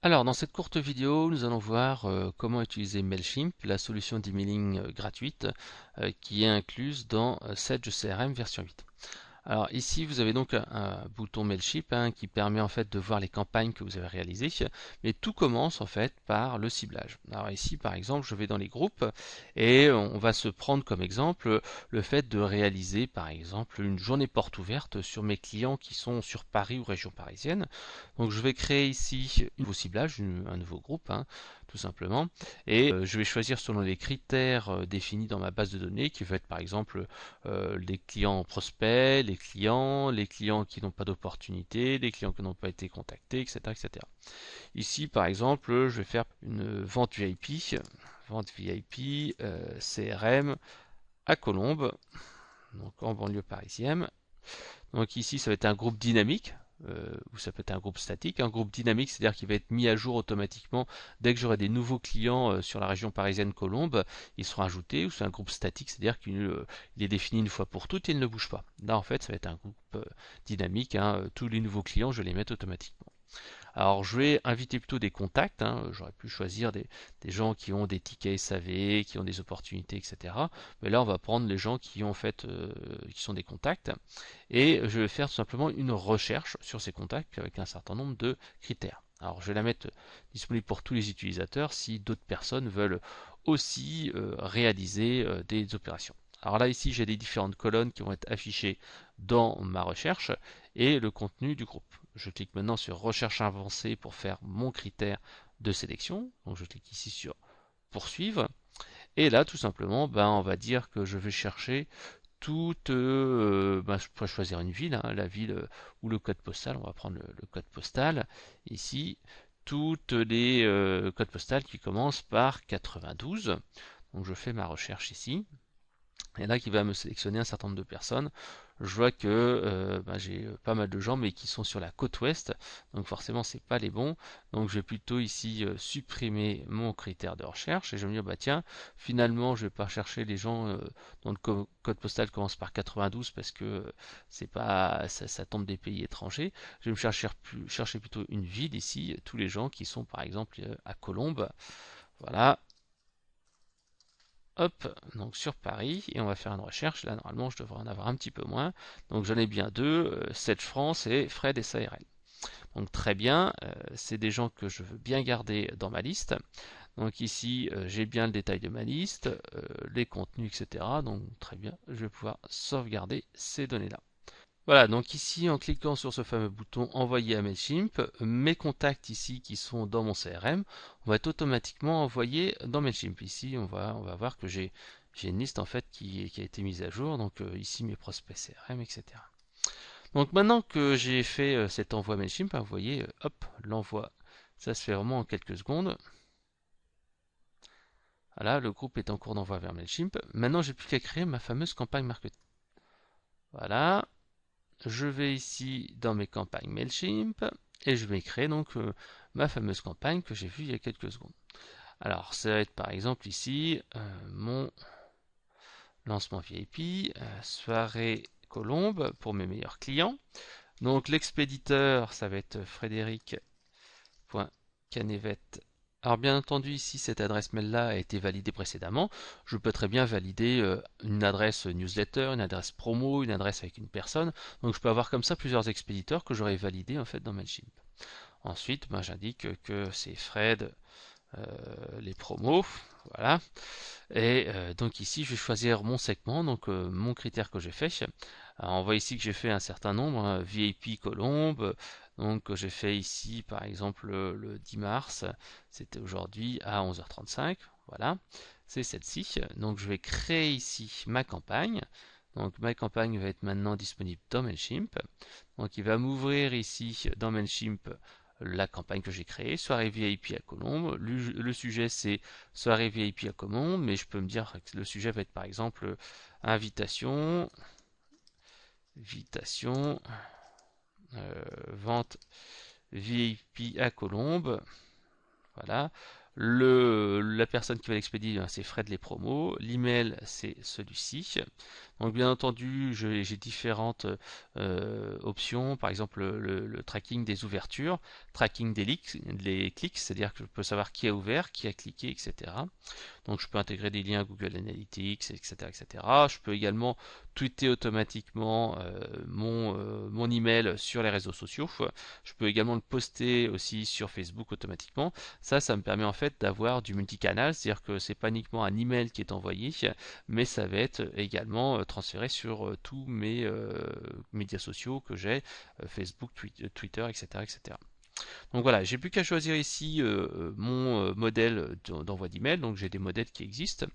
Alors, dans cette courte vidéo, nous allons voir comment utiliser Mailchimp, la solution d'emailing gratuite qui est incluse dans Sage CRM version 8. Alors ici, vous avez donc un bouton Mailchimp qui permet en fait de voir les campagnes que vous avez réalisées, mais tout commence en fait par le ciblage. Alors ici, par exemple, je vais dans les groupes et on va se prendre comme exemple le fait de réaliser par exemple une journée porte ouverte sur mes clients qui sont sur Paris ou région parisienne. Donc je vais créer ici un nouveau ciblage, un nouveau groupe, tout simplement, et je vais choisir selon les critères définis dans ma base de données, qui va être par exemple les clients prospects, les clients qui n'ont pas d'opportunité, les clients qui n'ont pas été contactés, etc., etc. Ici, par exemple, je vais faire une vente VIP CRM à Colombes, donc en banlieue parisienne. Donc ici, ça va être un groupe dynamique, ou ça peut être un groupe statique. Un groupe dynamique, c'est-à-dire qu'il va être mis à jour automatiquement dès que j'aurai des nouveaux clients sur la région parisienne Colombes, ils seront ajoutés. Ou c'est un groupe statique, c'est-à-dire qu'il est défini une fois pour toutes et il ne bouge pas. Là, en fait, ça va être un groupe dynamique. Tous les nouveaux clients, je les mets automatiquement. Alors je vais inviter plutôt des contacts, j'aurais pu choisir des gens qui ont des tickets SAV, qui ont des opportunités, etc. Mais là on va prendre les gens qui ont en fait qui sont des contacts et je vais faire tout simplement une recherche sur ces contacts avec un certain nombre de critères. Alors je vais la mettre disponible pour tous les utilisateurs si d'autres personnes veulent aussi réaliser des opérations. Alors là ici j'ai des différentes colonnes qui vont être affichées dans ma recherche et le contenu du groupe. Je clique maintenant sur recherche avancée pour faire mon critère de sélection. Donc je clique ici sur poursuivre. Et là, tout simplement, on va dire que je vais chercher toute. Je pourrais choisir une ville, la ville ou le code postal. On va prendre le code postal. Ici, toutes les codes postales qui commencent par 92. Donc je fais ma recherche ici. Et là, qui va me sélectionner un certain nombre de personnes. Je vois que j'ai pas mal de gens, mais qui sont sur la côte ouest, donc forcément c'est pas les bons. Donc je vais plutôt ici supprimer mon critère de recherche et je vais me dire tiens, finalement je vais pas chercher les gens dont le code postal commence par 92 parce que c'est pas ça tombe des pays étrangers. Je vais me chercher plutôt une ville ici, tous les gens qui sont par exemple à Colombes. Voilà, hop, donc sur Paris, et on va faire une recherche. Là, normalement, je devrais en avoir un petit peu moins. Donc, j'en ai bien deux, Sedge France et Fred SARL. Donc, très bien, c'est des gens que je veux bien garder dans ma liste. Donc, ici, j'ai bien le détail de ma liste, les contenus, etc. Donc, très bien, je vais pouvoir sauvegarder ces données-là. Voilà, donc ici, en cliquant sur ce fameux bouton envoyer à Mailchimp, mes contacts ici qui sont dans mon CRM vont être automatiquement envoyés dans Mailchimp. Ici, on va voir que j'ai une liste en fait qui a été mise à jour, donc ici mes prospects CRM, etc. Donc maintenant que j'ai fait cet envoi Mailchimp, vous voyez, hop, l'envoi, ça se fait vraiment en quelques secondes. Voilà, le groupe est en cours d'envoi vers Mailchimp. Maintenant, j'ai plus qu'à créer ma fameuse campagne marketing. Voilà, je vais ici dans mes campagnes Mailchimp et je vais créer donc ma fameuse campagne que j'ai vue il y a quelques secondes. Alors, ça va être par exemple ici mon lancement VIP, soirée Colombe pour mes meilleurs clients. Donc, l'expéditeur, ça va être frédéric.canevet. Alors bien entendu ici cette adresse mail là a été validée précédemment. Je peux très bien valider une adresse newsletter, une adresse promo, une adresse avec une personne. Donc je peux avoir comme ça plusieurs expéditeurs que j'aurais validés en fait dans Mailchimp. Ensuite j'indique que c'est Fred les promos. Voilà. Et donc ici je vais choisir mon segment, donc mon critère que j'ai fait. Alors, on voit ici que j'ai fait un certain nombre, VIP Colombe, donc j'ai fait ici par exemple le 10 mars, c'était aujourd'hui à 11h35, voilà, c'est celle-ci. Donc je vais créer ici ma campagne. Donc ma campagne va être maintenant disponible dans Mailchimp. Donc il va m'ouvrir ici dans Mailchimp la campagne que j'ai créée, soirée VIP à Colombes. Le sujet c'est soirée VIP à Colombes, mais je peux me dire que le sujet va être par exemple invitation, invitation, vente VIP à Colombes. Voilà. La personne qui va l'expédier, c'est Fred les promos. L'email, c'est celui-ci. Donc bien entendu, j'ai différentes options, par exemple le tracking des ouvertures, tracking des les clics, c'est-à-dire que je peux savoir qui a ouvert, qui a cliqué, etc. Donc je peux intégrer des liens Google Analytics, etc., etc. Je peux également tweeter automatiquement mon email sur les réseaux sociaux. Je peux également le poster aussi sur Facebook automatiquement. Ça me permet en fait d'avoir du multicanal, c'est-à-dire que c'est pas uniquement un email qui est envoyé, mais ça va être également transféré sur tous mes médias sociaux que j'ai, Facebook, Twitter, etc., etc. Donc voilà, j'ai plus qu'à choisir ici mon modèle d'envoi d'email. Donc j'ai des modèles qui existent.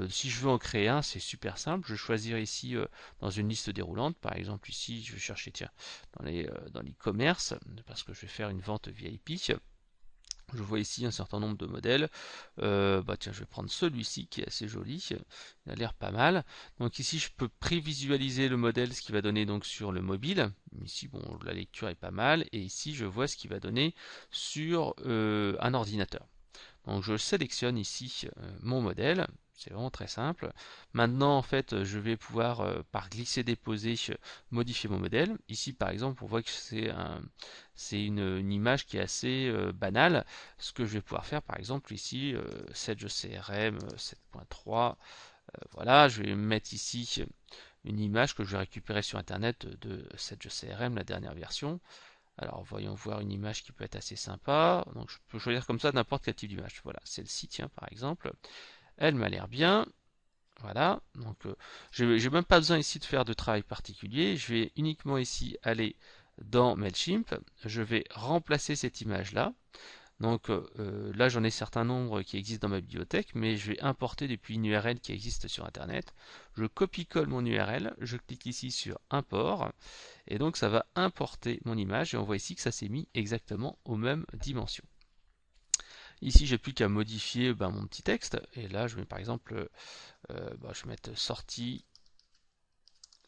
Si je veux en créer un, c'est super simple. Je vais choisir ici dans une liste déroulante. Par exemple ici, je vais chercher tiens dans l'e-commerce parce que je vais faire une vente VIP. Je vois ici un certain nombre de modèles. Bah tiens, je vais prendre celui-ci qui est assez joli. Il a l'air pas mal. Donc ici, je peux prévisualiser le modèle, ce qui va donner donc sur le mobile. Ici, bon, la lecture est pas mal. Et ici, je vois ce qui va donner sur un ordinateur. Donc je sélectionne ici mon modèle, c'est vraiment très simple. Maintenant en fait je vais pouvoir par glisser-déposer modifier mon modèle. Ici par exemple on voit que c'est une image qui est assez banale. Ce que je vais pouvoir faire par exemple ici Sage CRM 7.3, voilà, je vais mettre ici une image que je vais récupérer sur internet de Sage CRM, la dernière version. Alors voyons voir une image qui peut être assez sympa. Donc je peux choisir comme ça n'importe quel type d'image. Voilà, celle-ci, tiens, par exemple. Elle m'a l'air bien. Voilà, donc j'ai même pas besoin ici de faire de travail particulier. Je vais uniquement ici aller dans Mailchimp. Je vais remplacer cette image-là. Donc là, j'en ai certains nombres qui existent dans ma bibliothèque, mais je vais importer depuis une URL qui existe sur Internet. Je copie-colle mon URL, je clique ici sur Import, et donc ça va importer mon image, et on voit ici que ça s'est mis exactement aux mêmes dimensions. Ici, j'ai plus qu'à modifier mon petit texte, et là, je vais par exemple, je vais mettre sortie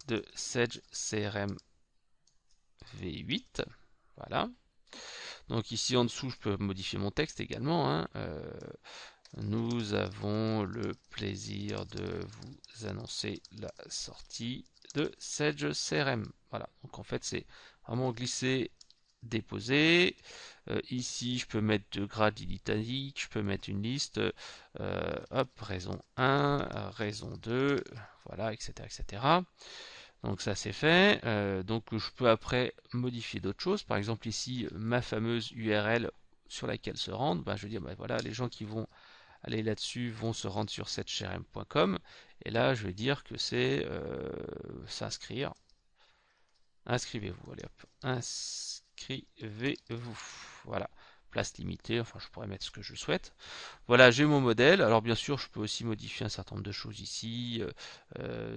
de Sage CRM V8, voilà. Donc ici en dessous, je peux modifier mon texte également, hein. Nous avons le plaisir de vous annoncer la sortie de Sage CRM. Voilà, donc en fait c'est vraiment glisser, déposer. Ici je peux mettre de grade italique, je peux mettre une liste, hop, raison 1, raison 2, voilà, etc. etc. Donc ça c'est fait. Donc je peux après modifier d'autres choses. Par exemple ici, ma fameuse URL sur laquelle se rendre, je veux dire, voilà, les gens qui vont aller là-dessus vont se rendre sur setchrm.com et là je vais dire que c'est s'inscrire. Inscrivez-vous, allez hop, inscrivez-vous. Voilà, place limitée, enfin je pourrais mettre ce que je souhaite. Voilà, j'ai mon modèle. Alors bien sûr, je peux aussi modifier un certain nombre de choses ici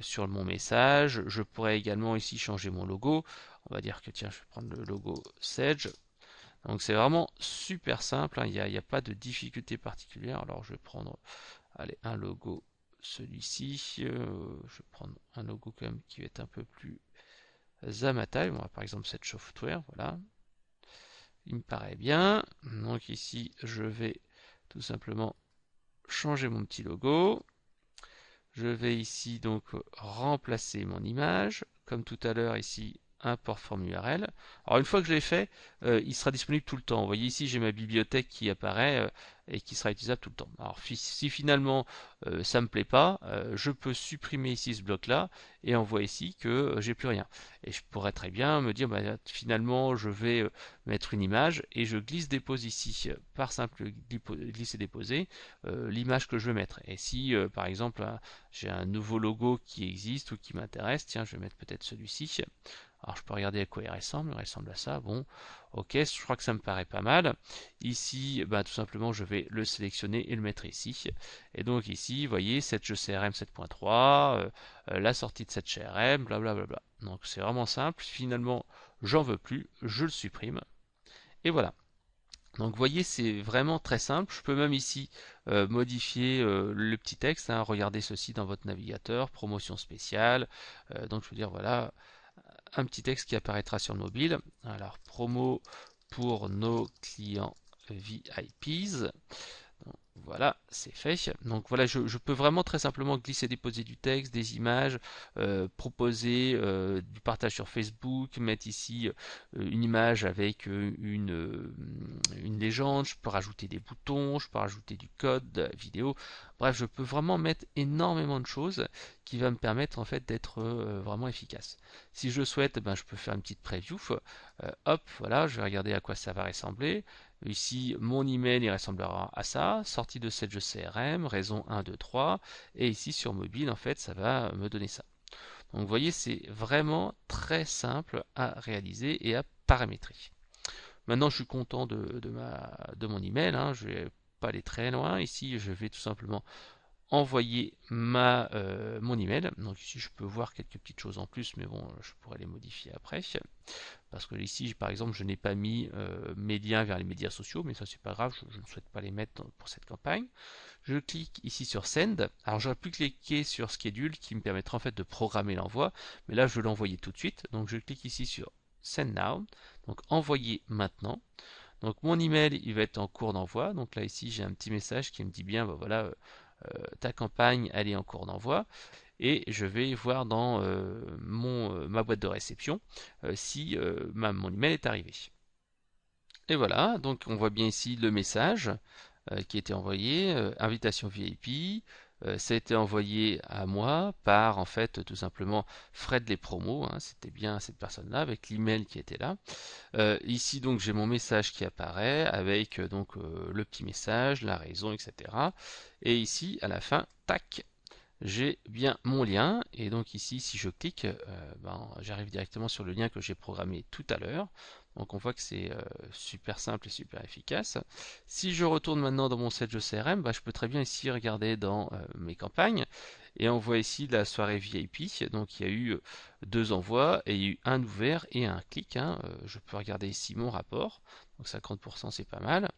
sur mon message. Je pourrais également ici changer mon logo. On va dire que tiens, je vais prendre le logo Sage. Donc c'est vraiment super simple, hein. Il n'y a pas de difficulté particulière. Alors je vais prendre allez, un logo, celui-ci. Je vais prendre un logo quand même qui va être un peu plus à ma taille. Bon, par exemple cette software, voilà. Il me paraît bien. Donc ici, je vais tout simplement changer mon petit logo. Je vais ici donc remplacer mon image. Comme tout à l'heure ici, import form URL. Alors une fois que je l'ai fait, il sera disponible tout le temps. Vous voyez ici, j'ai ma bibliothèque qui apparaît et qui sera utilisable tout le temps. Alors si finalement ça me plaît pas, je peux supprimer ici ce bloc-là et on voit ici que j'ai plus rien. Et je pourrais très bien me dire, finalement, je vais mettre une image et je glisse-dépose ici par simple glisser-déposer l'image que je veux mettre. Et si par exemple j'ai un nouveau logo qui existe ou qui m'intéresse, tiens, je vais mettre peut-être celui-ci. Alors je peux regarder à quoi il ressemble à ça. Bon, ok, je crois que ça me paraît pas mal. Ici, tout simplement, je vais le sélectionner et le mettre ici. Et donc ici, vous voyez, cette CRM 7.3, la sortie de cette CRM, blablabla. Donc c'est vraiment simple. Finalement, j'en veux plus, je le supprime. Et voilà. Donc vous voyez, c'est vraiment très simple. Je peux même ici modifier le petit texte, hein. Regardez ceci dans votre navigateur, promotion spéciale. Donc je veux dire, voilà, un petit texte qui apparaîtra sur le mobile. Alors, promo pour nos clients VIPs. Voilà, c'est fait. Donc voilà, je peux vraiment très simplement glisser, déposer du texte, des images, proposer du partage sur Facebook, mettre ici une image avec une légende, je peux rajouter des boutons, je peux rajouter du code, de la vidéo. Bref, je peux vraiment mettre énormément de choses qui va me permettre en fait d'être vraiment efficace. Si je souhaite, ben, je peux faire une petite preview. Hop, voilà, je vais regarder à quoi ça va ressembler. Ici, mon email il ressemblera à ça, sortie de cette jeu CRM, raison 1, 2, 3, et ici sur mobile, en fait, ça va me donner ça. Donc vous voyez, c'est vraiment très simple à réaliser et à paramétrer. Maintenant, je suis content de mon email, hein, je ne vais pas aller très loin. Ici, je vais tout simplement envoyer mon email. Donc ici, je peux voir quelques petites choses en plus, mais bon, je pourrais les modifier après. Parce que ici, par exemple, je n'ai pas mis mes liens vers les médias sociaux, mais ça c'est pas grave, je ne souhaite pas les mettre pour cette campagne. Je clique ici sur Send. Alors j'aurais pu cliquer sur Schedule qui me permettra en fait de programmer l'envoi, mais là je veux l'envoyer tout de suite. Donc je clique ici sur Send Now, donc envoyer maintenant. Donc mon email il va être en cours d'envoi. Donc là ici j'ai un petit message qui me dit bien, bah, voilà, ta campagne elle est en cours d'envoi et je vais voir dans ma boîte de réception si mon email est arrivé. Et voilà, donc on voit bien ici le message qui a été envoyé, invitation VIP, ça a été envoyé à moi par en fait tout simplement Fred les promos, hein, c'était bien cette personne-là avec l'email qui était là. Ici donc j'ai mon message qui apparaît avec donc le petit message, la raison, etc. Et ici à la fin, tac, j'ai bien mon lien et donc ici si je clique ben, j'arrive directement sur le lien que j'ai programmé tout à l'heure. Donc on voit que c'est super simple et super efficace. Si je retourne maintenant dans mon set jeu CRM, ben, je peux très bien ici regarder dans mes campagnes et on voit ici la soirée VIP. Donc il y a eu deux envois et il y a eu un ouvert et un clic, hein. Je peux regarder ici mon rapport, donc 50% c'est pas mal.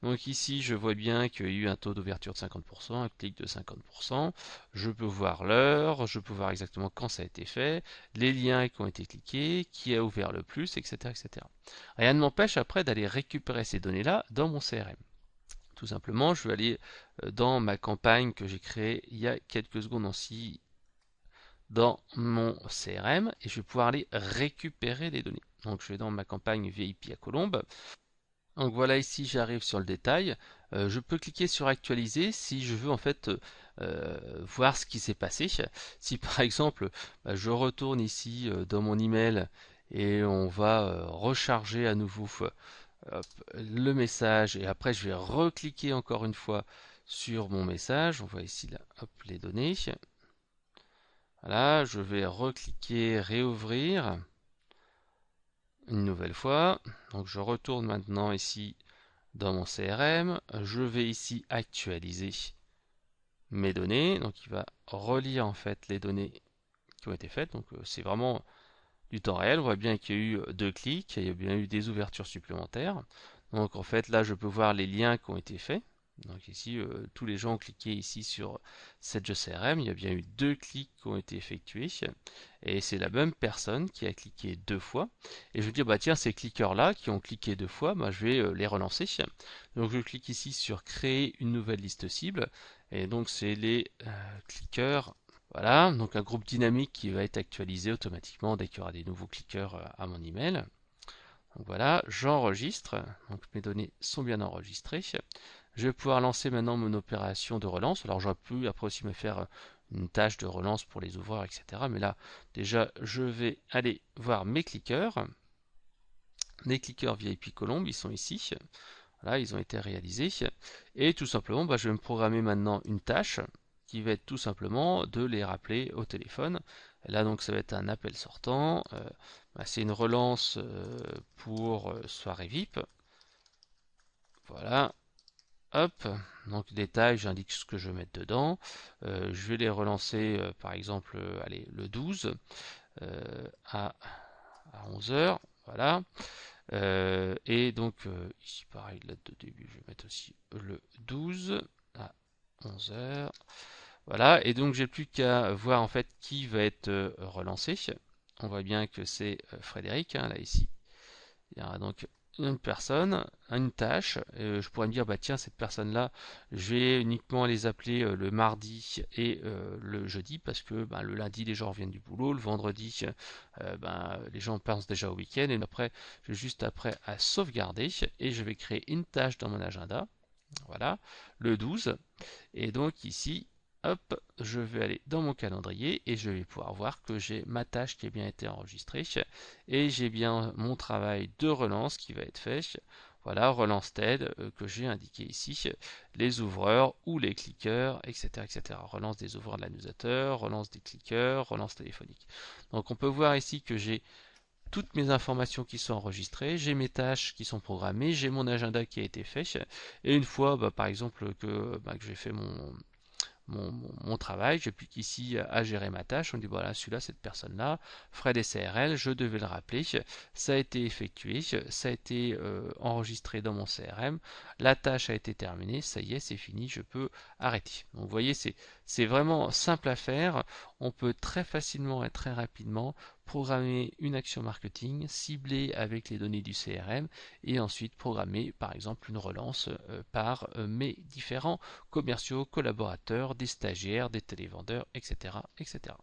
Donc ici, je vois bien qu'il y a eu un taux d'ouverture de 50%, un clic de 50%. Je peux voir l'heure, je peux voir exactement quand ça a été fait, les liens qui ont été cliqués, qui a ouvert le plus, etc., etc. Rien ne m'empêche après d'aller récupérer ces données-là dans mon CRM. Tout simplement, je vais aller dans ma campagne que j'ai créée il y a quelques secondes ainsi dans mon CRM et je vais pouvoir aller récupérer les données. Donc je vais dans ma campagne VIP à Colombes. Donc voilà, ici j'arrive sur le détail. Je peux cliquer sur actualiser si je veux en fait voir ce qui s'est passé. Si par exemple bah, je retourne ici dans mon email et on va recharger à nouveau hop, le message et après je vais recliquer encore une fois sur mon message. On voit ici là, hop, les données. Voilà, je vais recliquer, réouvrir une nouvelle fois. Donc je retourne maintenant ici dans mon CRM, je vais ici actualiser mes données, donc il va relire en fait les données qui ont été faites, donc c'est vraiment du temps réel, on voit bien qu'il y a eu deux clics, il y a bien eu des ouvertures supplémentaires, donc en fait là je peux voir les liens qui ont été faits, donc ici tous les gens ont cliqué ici sur cette jeu CRM, il y a bien eu deux clics qui ont été effectués, et c'est la même personne qui a cliqué deux fois, et je vais dire bah tiens ces cliqueurs là qui ont cliqué deux fois, bah, je vais les relancer, donc je clique ici sur créer une nouvelle liste cible, et donc c'est les cliqueurs. Voilà, donc un groupe dynamique qui va être actualisé automatiquement dès qu'il y aura des nouveaux cliqueurs à mon email. Donc voilà, j'enregistre, donc mes données sont bien enregistrées. Je vais pouvoir lancer maintenant mon opération de relance. Alors j'aurais pu après aussi me faire une tâche de relance pour les ouvreurs, etc. Mais là, déjà, je vais aller voir mes cliqueurs. Les cliqueurs VIP Colombe, ils sont ici. Voilà, ils ont été réalisés. Et tout simplement, bah, je vais me programmer maintenant une tâche qui va être tout simplement de les rappeler au téléphone. Et là, donc, ça va être un appel sortant. Bah, c'est une relance pour soirée VIP. Voilà. Hop. Donc, détail, j'indique ce que je vais mettre dedans. Je vais les relancer, par exemple, allez, le 12 à 11 heures. Voilà. Et donc ici pareil, date de début, je vais mettre aussi le 12 à 11 heures. Voilà, et donc j'ai plus qu'à voir en fait qui va être relancé. On voit bien que c'est Frédéric, hein, là ici. Il y aura donc une personne, une tâche, je pourrais me dire bah tiens cette personne-là, je vais uniquement les appeler le mardi et le jeudi parce que bah, le lundi les gens reviennent du boulot, le vendredi bah, les gens pensent déjà au week-end et après je vais juste après à sauvegarder et je vais créer une tâche dans mon agenda, voilà, le 12 et donc ici hop, je vais aller dans mon calendrier et je vais pouvoir voir que j'ai ma tâche qui a bien été enregistrée et j'ai bien mon travail de relance qui va être fait. Voilà, relance TED que j'ai indiqué ici, les ouvreurs ou les cliqueurs, etc., etc. Relance des ouvreurs de la newsletter, relance des cliqueurs, relance téléphonique. Donc on peut voir ici que j'ai toutes mes informations qui sont enregistrées, j'ai mes tâches qui sont programmées, j'ai mon agenda qui a été fait. Et une fois, bah, par exemple, que j'ai fait mon travail, je clique ici à gérer ma tâche, on dit voilà celui-là, cette personne-là, Fred et CRL, je devais le rappeler, ça a été effectué, ça a été enregistré dans mon CRM, la tâche a été terminée, ça y est, c'est fini, je peux arrêter. Donc vous voyez, c'est vraiment simple à faire, on peut très facilement et très rapidement programmer une action marketing ciblée avec les données du CRM et ensuite programmer par exemple une relance par mes différents commerciaux, collaborateurs, des stagiaires, des télévendeurs, etc., etc.